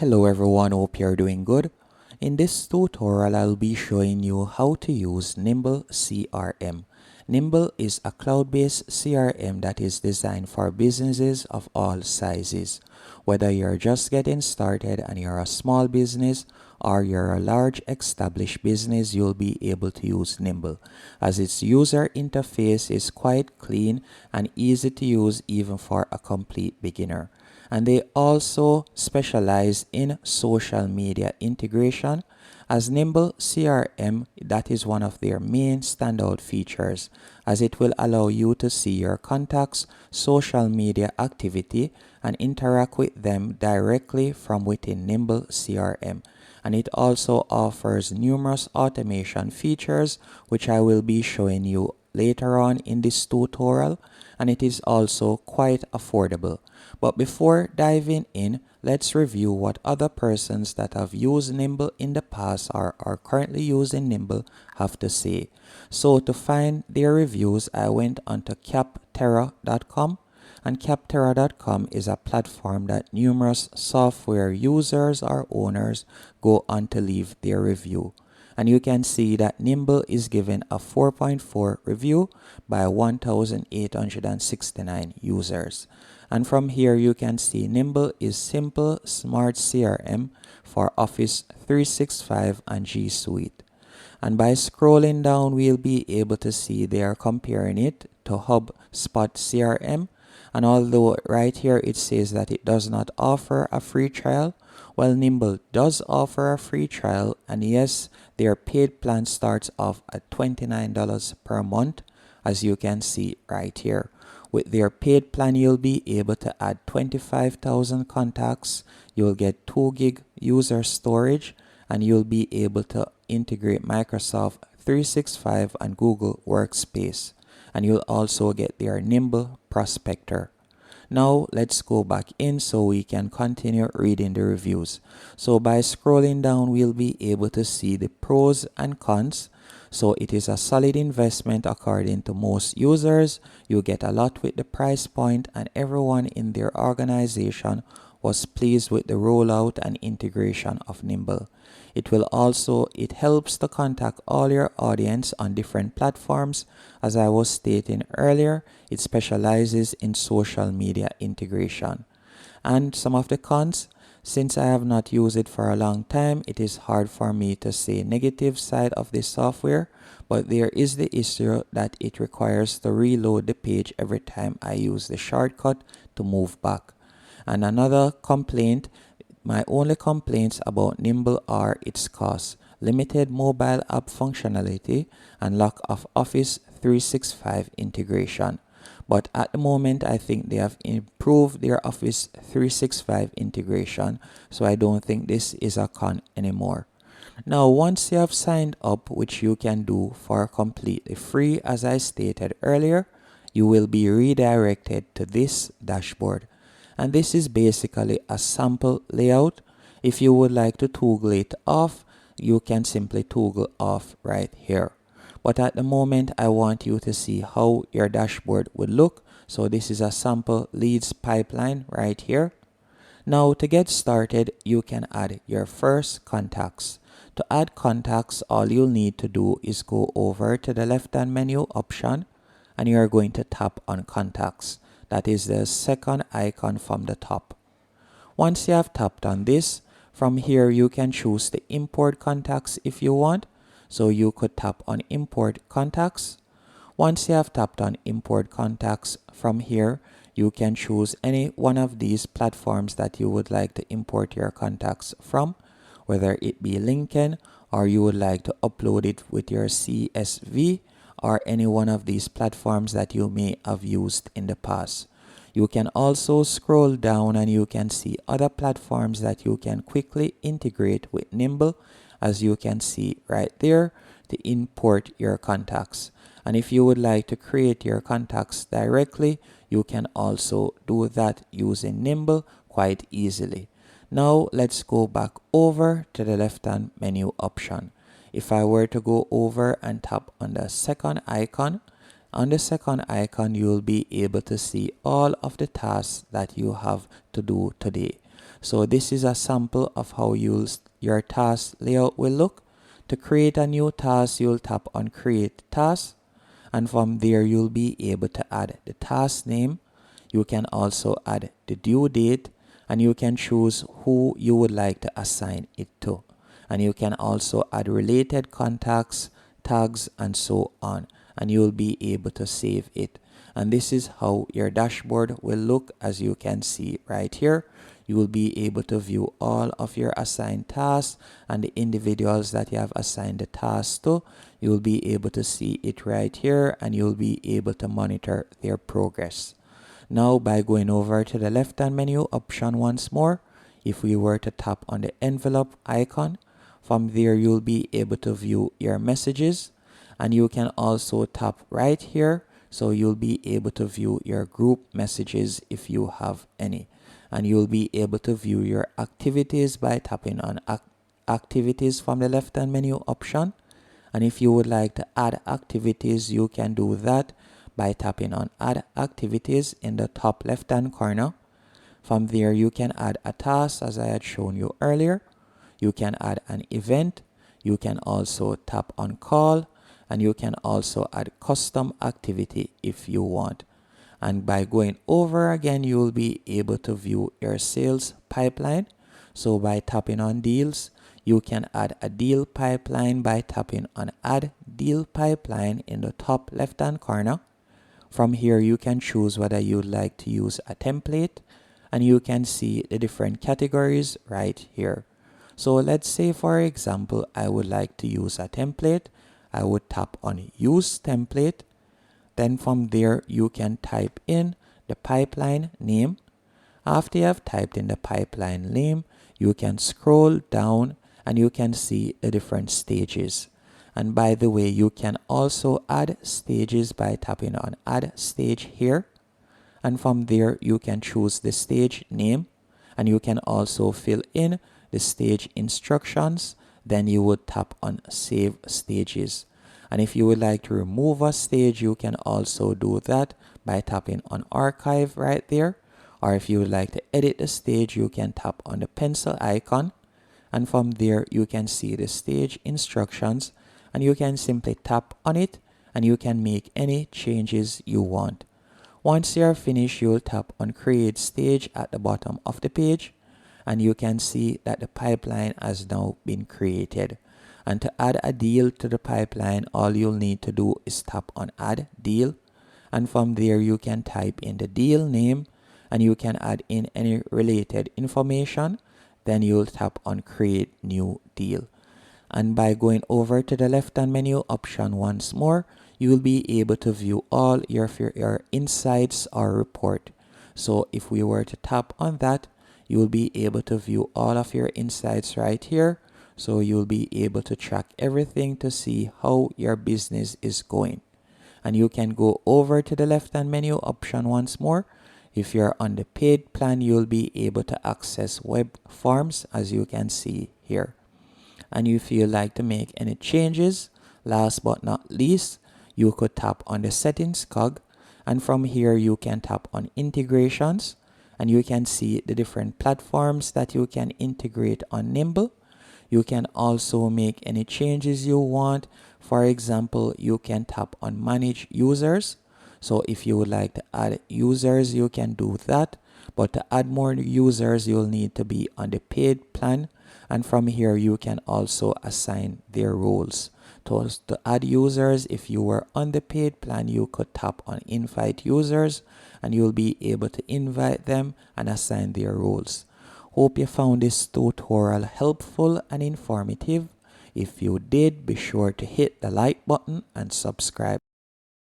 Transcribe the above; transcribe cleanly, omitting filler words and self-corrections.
Hello everyone, hope you're doing good. In this tutorial, I'll be showing you how to use Nimble CRM. Nimble is a cloud-based CRM that is designed for businesses of all sizes. Whether you're just getting started and you're a small business or you're a large established business, you'll be able to use Nimble, as its user interface is quite clean and easy to use even for a complete beginner. And they also specialize in social media integration. As Nimble CRM, that is one of their main standout features, as it will allow you to see your contacts' social media activity and interact with them directly from within Nimble CRM. And it also offers numerous automation features, which I will be showing you later on in this tutorial, and it is also quite affordable. But before diving in, let's review what other persons that have used Nimble in the past or are currently using Nimble have to say. So to find their reviews, I went onto capterra.com, and capterra.com is a platform that numerous software users or owners go on to leave their review. And you can see that Nimble is given a 4.4 review by 1,869 users. And from here you can see Nimble is simple, smart CRM for Office 365 and G Suite. And by scrolling down, we'll be able to see they are comparing it to HubSpot CRM. And although right here it says that it does not offer a free trial, well, Nimble does offer a free trial, and yes, their paid plan starts off at $29 per month, as you can see right here. With their paid plan, you'll be able to add 25,000 contacts, you'll get 2 gig user storage, and you'll be able to integrate Microsoft 365 and Google Workspace. And you'll also get their Nimble Prospector. Now let's go back in so we can continue reading the reviews. So by scrolling down, we'll be able to see the pros and cons. So it is a solid investment according to most users. You get a lot with the price point, and everyone in their organization was pleased with the rollout and integration of Nimble. It helps to contact all your audience on different platforms. As I was stating earlier, it specializes in social media integration. And some of the cons, since I have not used it for a long time, it is hard for me to say negative side of this software, but there is the issue that it requires to reload the page every time I use the shortcut to move back. And another complaint, my only complaints about Nimble are its cost, limited mobile app functionality, and lack of Office 365 integration. But at the moment, I think they have improved their Office 365 integration, so I don't think this is a con anymore. Now, once you have signed up, which you can do for completely free, as I stated earlier, you will be redirected to this dashboard. And this is basically a sample layout. If you would like to toggle it off, you can simply toggle off right here. But at the moment, I want you to see how your dashboard would look. So this is a sample leads pipeline right here. Now to get started, you can add your first contacts. To add contacts, all you'll need to do is go over to the left-hand menu option, and you're going to tap on contacts. That is the second icon from the top. Once you have tapped on this, from here you can choose to import contacts if you want. So you could tap on import contacts. Once you have tapped on import contacts, from here you can choose any one of these platforms that you would like to import your contacts from, whether it be LinkedIn or you would like to upload it with your CSV, or any one of these platforms that you may have used in the past. You can also scroll down and you can see other platforms that you can quickly integrate with Nimble, as you can see right there, to import your contacts. And if you would like to create your contacts directly, you can also do that using Nimble quite easily. Now let's go back over to the left-hand menu option. If I were to go over and tap on the second icon, you will be able to see all of the tasks that you have to do today. So this is a sample of how your task layout will look. To create a new task, you'll tap on create task, and from there you'll be able to add the task name. You can also add the due date, and you can choose who you would like to assign it to. And you can also add related contacts, tags, and so on, and you'll be able to save it. And this is how your dashboard will look. As you can see right here, you will be able to view all of your assigned tasks and the individuals that you have assigned the tasks to. You will be able to see it right here, and you'll be able to monitor their progress. Now, by going over to the left hand menu option once more, if we were to tap on the envelope icon, from there you'll be able to view your messages, and you can also tap right here, so you'll be able to view your group messages if you have any. And you'll be able to view your activities by tapping on activities from the left hand menu option. And if you would like to add activities, you can do that by tapping on add activities in the top left hand corner. From there you can add a task, as I had shown you earlier. You can add an event. You can also tap on call, and you can also add custom activity if you want. And by going over again, you will be able to view your sales pipeline. So by tapping on deals, you can add a deal pipeline by tapping on add deal pipeline in the top left hand corner. From here you can choose whether you'd like to use a template, and you can see the different categories right here. So let's say, for example, I would like to use a template. I would tap on use template. Then from there you can type in the pipeline name. After you have typed in the pipeline name, you can scroll down and you can see the different stages. And by the way, you can also add stages by tapping on add stage here. And from there you can choose the stage name, and you can also fill in the stage instructions. Then you would tap on save stages. And if you would like to remove a stage, you can also do that by tapping on archive right there. Or if you would like to edit the stage, you can tap on the pencil icon, and from there you can see the stage instructions, and you can simply tap on it and you can make any changes you want. Once you are finished, you'll tap on create stage at the bottom of the page, and you can see that the pipeline has now been created. And to add a deal to the pipeline, all you'll need to do is tap on add deal, and from there you can type in the deal name, and you can add in any related information. Then you'll tap on create new deal. And by going over to the left hand menu option once more, you will be able to view all your insights or report. So if we were to tap on that, you will be able to view all of your insights right here. So you'll be able to track everything to see how your business is going. And you can go over to the left hand menu option once more. If you're on the paid plan, you'll be able to access web forms, as you can see here. And if you like to make any changes, last but not least, you could tap on the settings cog, and from here you can tap on integrations, and you can see the different platforms that you can integrate on Nimble. You can also make any changes you want. For example, you can tap on manage users. So if you would like to add users, you can do that. But to add more users, you'll need to be on the paid plan. And from here, you can also assign their roles. To add users, if you were on the paid plan, you could tap on invite users, and you'll be able to invite them and assign their roles. Hope you found this tutorial helpful and informative. If you did, be sure to hit the like button and subscribe.